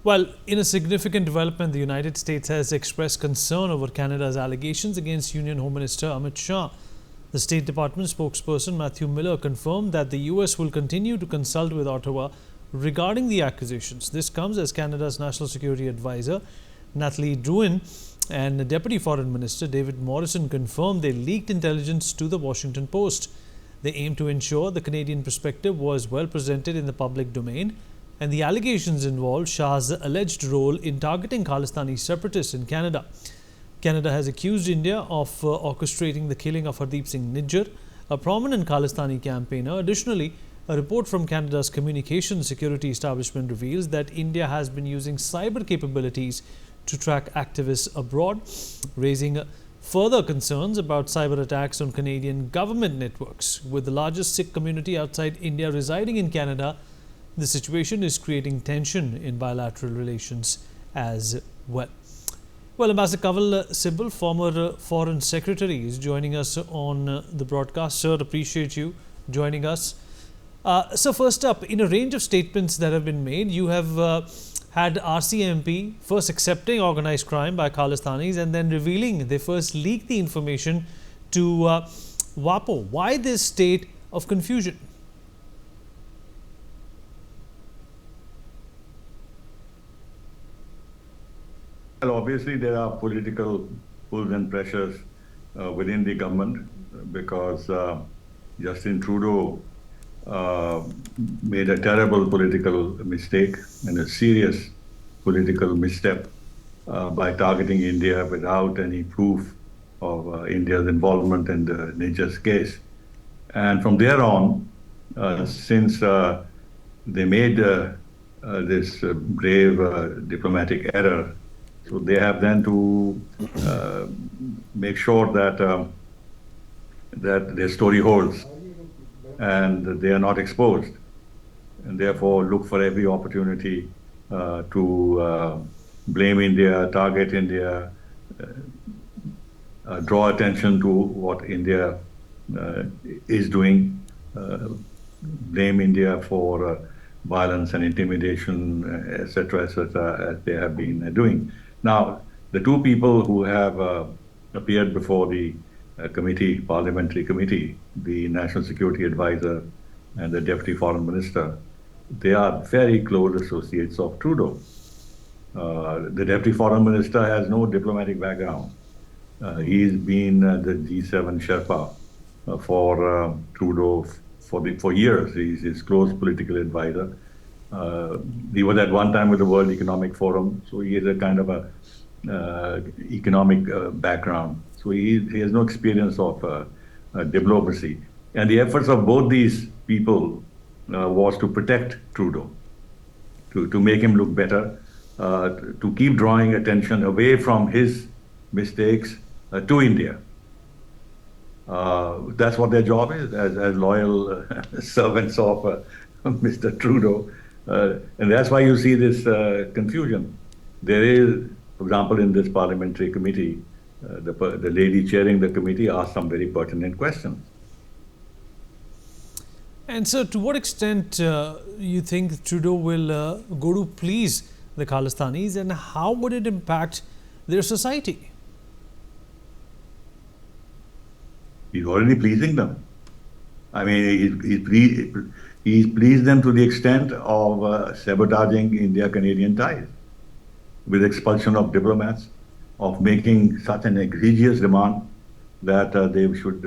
Well, in a significant development, the United States has expressed concern over Canada's allegations against Union Home Minister Amit Shah. The State Department spokesperson Matthew Miller confirmed that the US will continue to consult with Ottawa regarding the accusations. This comes as Canada's National Security Advisor Nathalie Drouin and Deputy Foreign Minister David Morrison confirmed they leaked intelligence to the Washington Post. They aim to ensure the Canadian perspective was well presented in the public domain, and the allegations involve Shah's alleged role in targeting Khalistani separatists in Canada. Canada has accused India of orchestrating the killing of Hardeep Singh Nijjar, a prominent Khalistani campaigner. Additionally, a report from Canada's Communications Security Establishment reveals that India has been using cyber capabilities to track activists abroad, raising further concerns about cyber attacks on Canadian government networks. With the largest Sikh community outside India residing in Canada, the situation is creating tension in bilateral relations as well. Well, Ambassador Kanwal Sibal, former Foreign Secretary, is joining us on the broadcast. Sir, appreciate you joining us. So first up, in a range of statements that have been made, you have had RCMP first accepting organized crime by Khalistanis and then revealing they first leaked the information to WAPO. Why this state of confusion? Well, obviously there are political pulls and pressures within the government because Justin Trudeau made a terrible political mistake and a serious political misstep by targeting India without any proof of India's involvement in the Nijjar's case. And from there on, since they made this grave diplomatic error, so they have then to make sure that that their story holds and they are not exposed, and therefore look for every opportunity to blame India, target India, draw attention to what India is doing, blame India for violence and intimidation, etc., as they have been doing. Now, the two people who have appeared before the parliamentary committee, the National Security Advisor and the Deputy Foreign Minister, they are very close associates of Trudeau. The Deputy Foreign Minister has no diplomatic background. He's been the G7 Sherpa for Trudeau for years. He's his close political advisor. He was at one time with the World Economic Forum, so he has a kind of a economic background. So he has no experience of diplomacy. And the efforts of both these people was to protect Trudeau, to make him look better, to keep drawing attention away from his mistakes to India. That's what their job is as loyal servants of Mr. Trudeau. And that's why you see this confusion. There is, for example, in this parliamentary committee, the lady chairing the committee asked some very pertinent questions. And so, to what extent you think Trudeau will go to please the Khalistanis, and how would it impact their society? He's already pleasing them. I mean, he's pleased them to the extent of sabotaging India-Canadian ties with expulsion of diplomats, of making such an egregious demand that they should,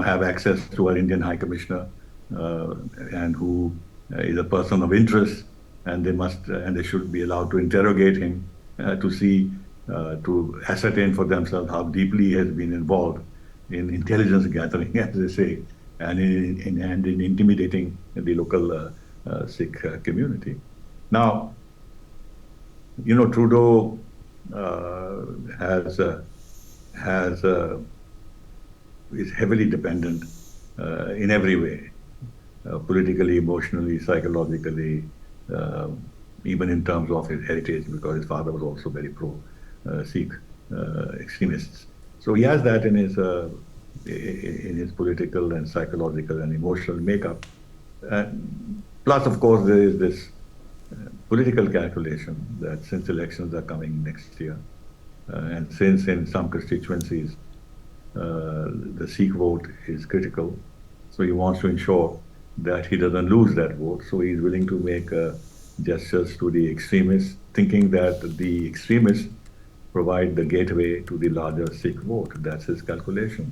have access to our Indian High Commissioner, and who is a person of interest, and they should be allowed to interrogate him to see, to ascertain for themselves how deeply he has been involved in intelligence gathering, as they say, and in intimidating the local Sikh community. Now, Trudeau is heavily dependent in every way, politically, emotionally, psychologically, even in terms of his heritage, because his father was also very pro-Sikh extremists. So he has that in his political and psychological and emotional makeup. Plus, of course, there is this political calculation that since elections are coming next year, and since in some constituencies the Sikh vote is critical, so he wants to ensure that he doesn't lose that vote. So he's willing to make gestures to the extremists, thinking that the extremists provide the gateway to the larger Sikh vote. That's his calculation.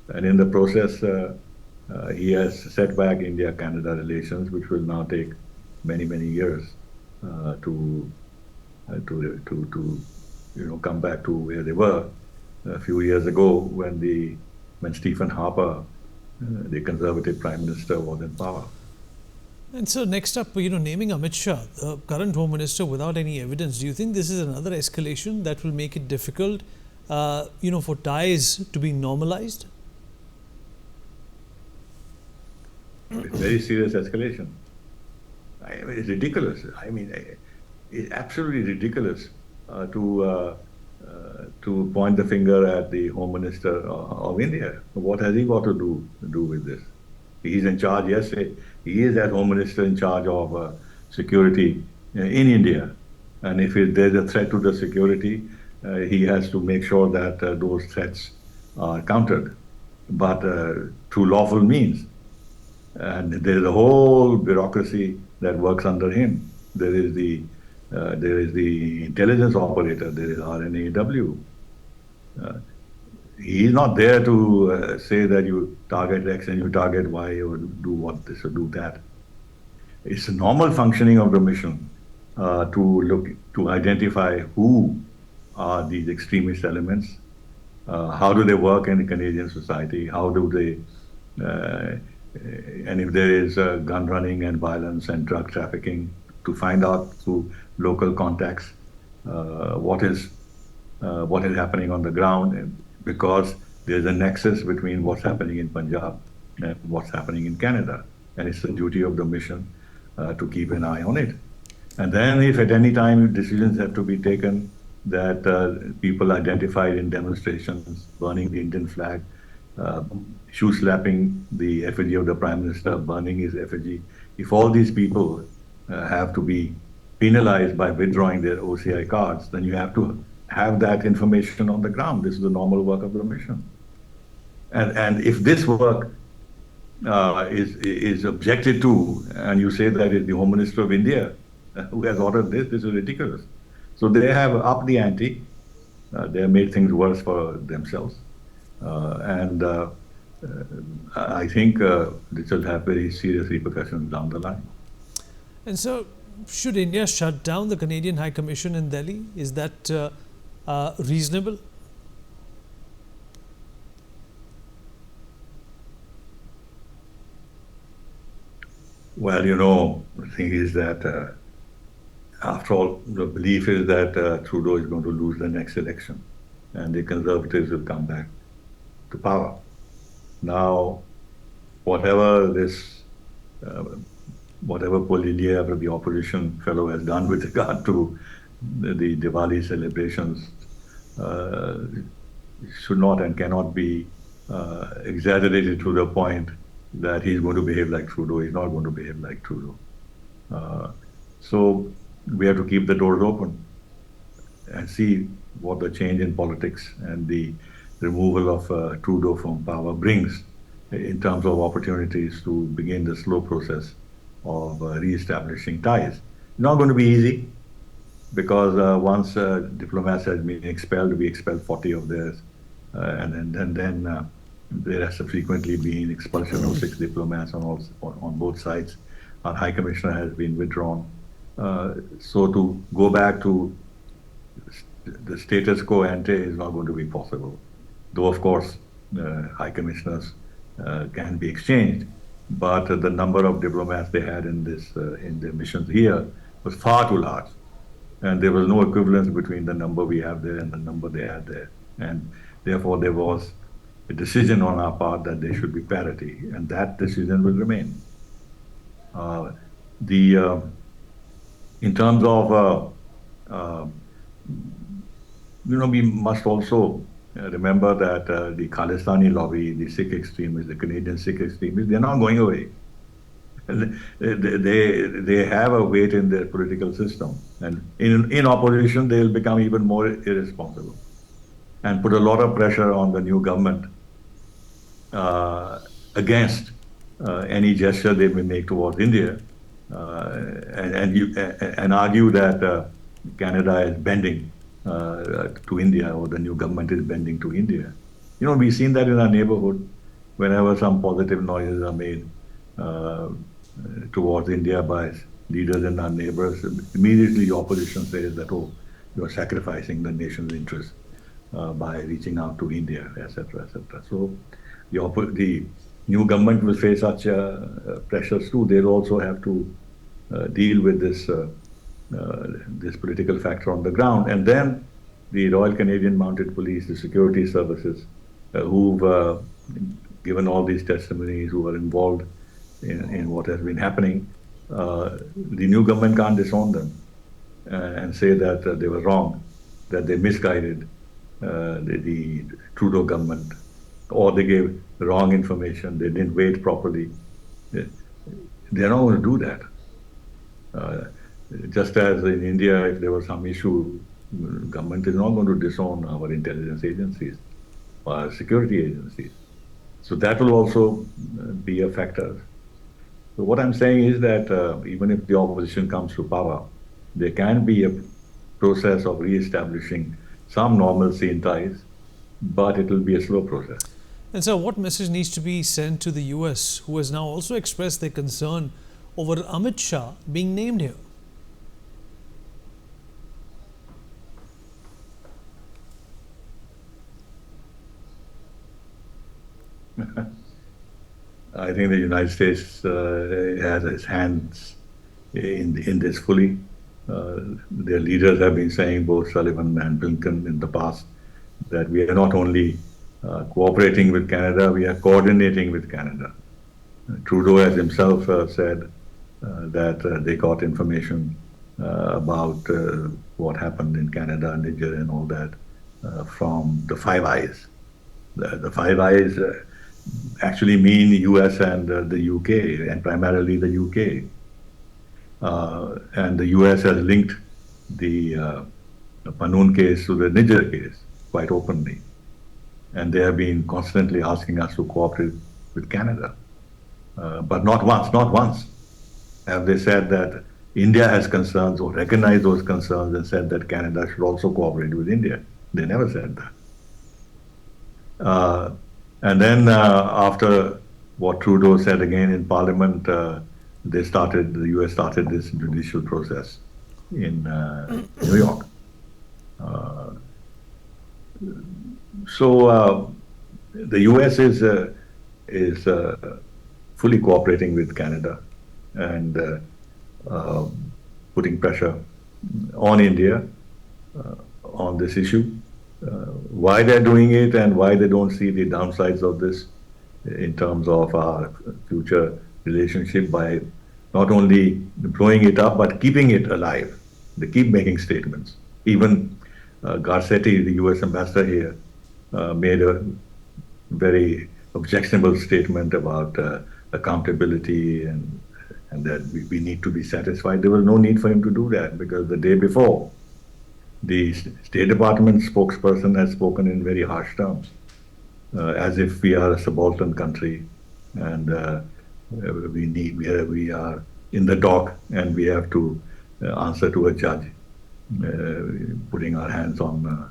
And in the process, he has set back India-Canada relations, which will now take many, many years to come back to where they were a few years ago when Stephen Harper, the Conservative Prime Minister, was in power. And so next up, naming Amit Shah, the current Home Minister, without any evidence, do you think this is another escalation that will make it difficult, for ties to be normalized? It's very serious escalation. It's ridiculous. It's absolutely ridiculous to point the finger at the Home Minister of India. What has he got to do with this? He's in charge. Yes, he is that Home Minister in charge of security in India. And if there's a threat to the security, he has to make sure that those threats are countered, but through lawful means. And there's a whole bureaucracy that works under him. There is the intelligence operator. There is RNAW. He is not there to say that you target X and you target Y or do what this or do that. It's a normal functioning of the mission to identify who are these extremist elements, how do they work in the Canadian society, how do they, and if there is gun running and violence and drug trafficking, to find out through local contacts what is happening on the ground, and because there's a nexus between what's happening in Punjab and what's happening in Canada, and it's the duty of the mission to keep an eye on it. And then if at any time decisions have to be taken that people identified in demonstrations, burning the Indian flag, shoe slapping the effigy of the Prime Minister, burning his effigy, if all these people have to be penalized by withdrawing their OCI cards, then you have to have that information on the ground. This is the normal work of the mission. And if this work is objected to, and you say that it's the Home Minister of India who has ordered this is ridiculous. So they have upped the ante. They have made things worse for themselves. And I think this will have very serious repercussions down the line. And so, should India shut down the Canadian High Commission in Delhi? Is that reasonable? Well, the thing is that after all, the belief is that Trudeau is going to lose the next election and the Conservatives will come back to power. Now, whatever Paul India, the opposition fellow, has done with regard to the Diwali celebrations should not and cannot be exaggerated to the point that he's going to behave like Trudeau. He's not going to behave like Trudeau. So we have to keep the doors open and see what the change in politics and the removal of Trudeau from power brings in terms of opportunities to begin the slow process of re-establishing ties. Not going to be easy, because once diplomats have been expelled, we expelled 40 of theirs, and then there has subsequently been expulsion of 6 diplomats on both sides. Our High Commissioner has been withdrawn. So to go back to the status quo ante is not going to be possible. Though, of course, High Commissioners can be exchanged, but the number of diplomats they had in their missions here was far too large. And there was no equivalence between the number we have there and the number they had there. And therefore, there was a decision on our part that there should be parity, and that decision will remain. In terms of, we must also remember that the Khalistani lobby, the Sikh extremists, the Canadian Sikh extremists, they're not going away. they have a weight in their political system, and in opposition they'll become even more irresponsible and put a lot of pressure on the new government against any gesture they may make towards India, and argue that Canada is bending to India, or the new government is bending to India. We've seen that in our neighborhood. Whenever some positive noises are made towards India by leaders and our neighbors, immediately the opposition says that, oh, you're sacrificing the nation's interest by reaching out to India, etc., etc. So the new government will face such pressures too. They'll also have to deal with this political factor on the ground. And then the Royal Canadian Mounted Police, the security services, who've given all these testimonies, who are involved in what has been happening, the new government can't disown them and say that they were wrong, that they misguided the Trudeau government, or they gave wrong information, they didn't wait properly. They're not going to do that. Just as in India, if there was some issue, government is not going to disown our intelligence agencies or our security agencies. So that will also be a factor. So what I'm saying is that even if the opposition comes to power, there can be a process of re-establishing some normalcy in ties, but it will be a slow process. And so what message needs to be sent to the US, who has now also expressed their concern over Amit Shah being named here? I think the United States has its hands in this fully. Their leaders have been saying, both Sullivan and Blinken in the past, that we are not only cooperating with Canada, we are coordinating with Canada. Trudeau has himself said that they got information about what happened in Canada, Niger and all that from the Five Eyes. The Five Eyes actually mean US and the UK, and primarily the UK. And the US has linked the Panoon case to the Niger case quite openly. And they have been constantly asking us to cooperate with Canada. But not once have they said that India has concerns or recognized those concerns and said that Canada should also cooperate with India. They never said that. And then after what Trudeau said again in Parliament, the US started this judicial process in New York. So the US is fully cooperating with Canada and putting pressure on India on this issue. Why they're doing it and why they don't see the downsides of this in terms of our future relationship by not only blowing it up but keeping it alive. They keep making statements. Even Garcetti, the US ambassador here, made a very objectionable statement about accountability and that we need to be satisfied. There was no need for him to do that because the day before, the State Department spokesperson has spoken in very harsh terms, as if we are a subaltern country and we are in the dock and we have to answer to a judge, putting our hands on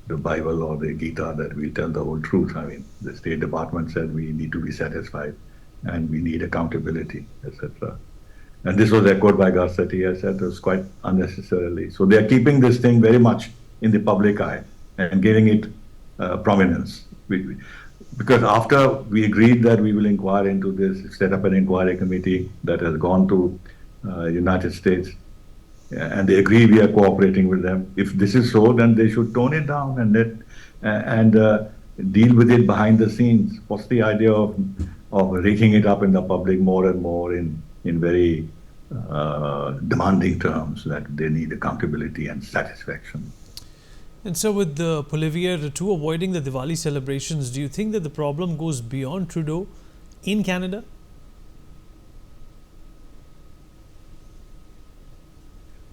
the Bible or the Gita that we tell the whole truth. I mean, the State Department said we need to be satisfied and we need accountability, etc. And this was echoed by Garcetti. I said it was quite unnecessarily. So they are keeping this thing very much in the public eye and giving it prominence. Because after we agreed that we will inquire into this, set up an inquiry committee that has gone to United States, and they agree we are cooperating with them. If this is so, then they should tone it down and deal with it behind the scenes. What's the idea of raking it up in the public more and more in very demanding terms that they need accountability and satisfaction? And so with the Poilievre too avoiding the Diwali celebrations, do you think that the problem goes beyond Trudeau in Canada?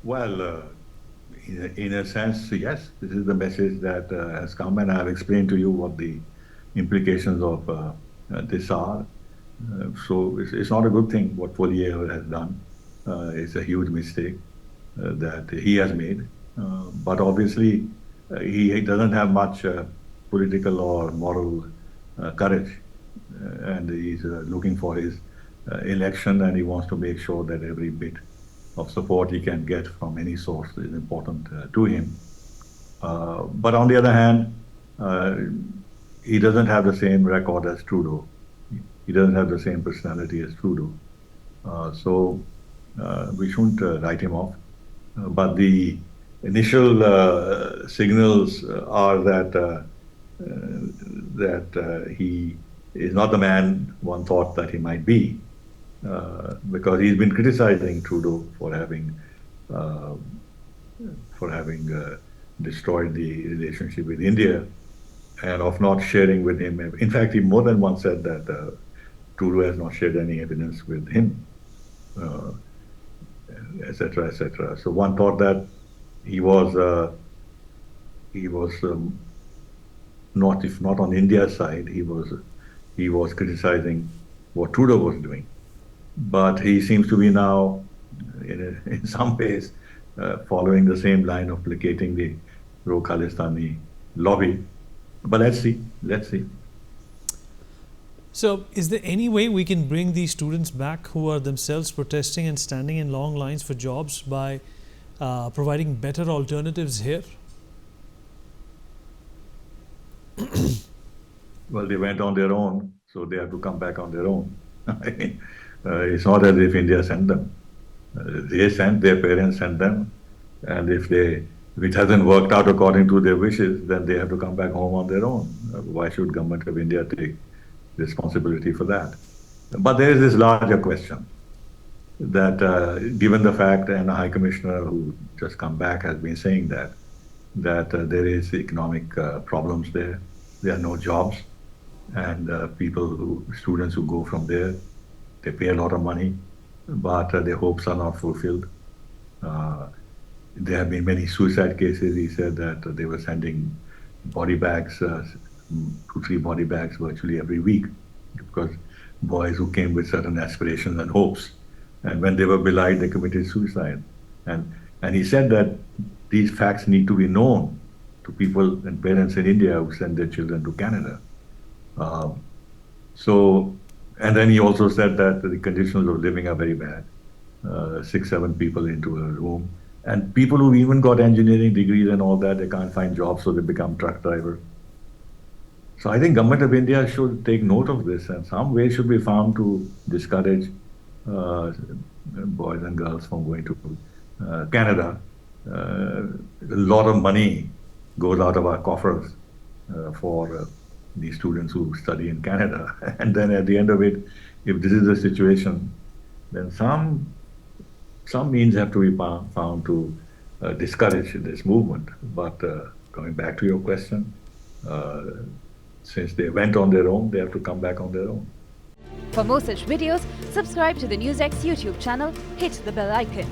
Well, in a sense, yes, this is the message that has come, and I've explained to you what the implications of this are. So it's not a good thing what Follier has done. It's a huge mistake that he has made. But obviously, he doesn't have much political or moral courage, and he's looking for his election, and he wants to make sure that every bit of support he can get from any source is important to him. But on the other hand, uh, he doesn't have the same record as Trudeau. He doesn't have the same personality as Trudeau. So we shouldn't write him off. But the initial signals are that he is not the man one thought that he might be, because he's been criticizing Trudeau uh, for having destroyed the relationship with India and of not sharing with him. In fact, he more than once said that Trudeau has not shared any evidence with him, uh, etc., etc. So one thought that he was not, if not on India's side, he was criticizing what Trudeau was doing. But he seems to be now, in some ways, following the same line of placating the pro-Khalistani lobby. But let's see. So, is there any way we can bring these students back who are themselves protesting and standing in long lines for jobs by providing better alternatives here? Well, they went on their own, so they have to come back on their own. I mean, it's not as if India sent them. They sent, their parents sent them, and if it hasn't worked out according to their wishes, then they have to come back home on their own. Why should government of India take responsibility for that? But there is this larger question that, given the fact, and the High Commissioner who just come back has been saying that there is economic problems there. There are no jobs, and students who go from there, they pay a lot of money, but their hopes are not fulfilled. There have been many suicide cases. He said that they were sending body bags, 2, 3 body bags virtually every week, because boys who came with certain aspirations and hopes, and when they were belied, they committed suicide. And he said that these facts need to be known to people and parents in India who send their children to Canada. And then he also said that the conditions of living are very bad. 6, 7 people into a room. And people who even got engineering degrees and all that, they can't find jobs, so they become truck drivers. So I think government of India should take note of this, and some way should be found to discourage boys and girls from going to Canada. A lot of money goes out of our coffers for these students who study in Canada. And then at the end of it, if this is the situation, then some means have to be found to discourage this movement. But coming back to your question, since they went on their own, they have to come back on their own. For more such videos, subscribe to the NewsX YouTube channel, hit the bell icon.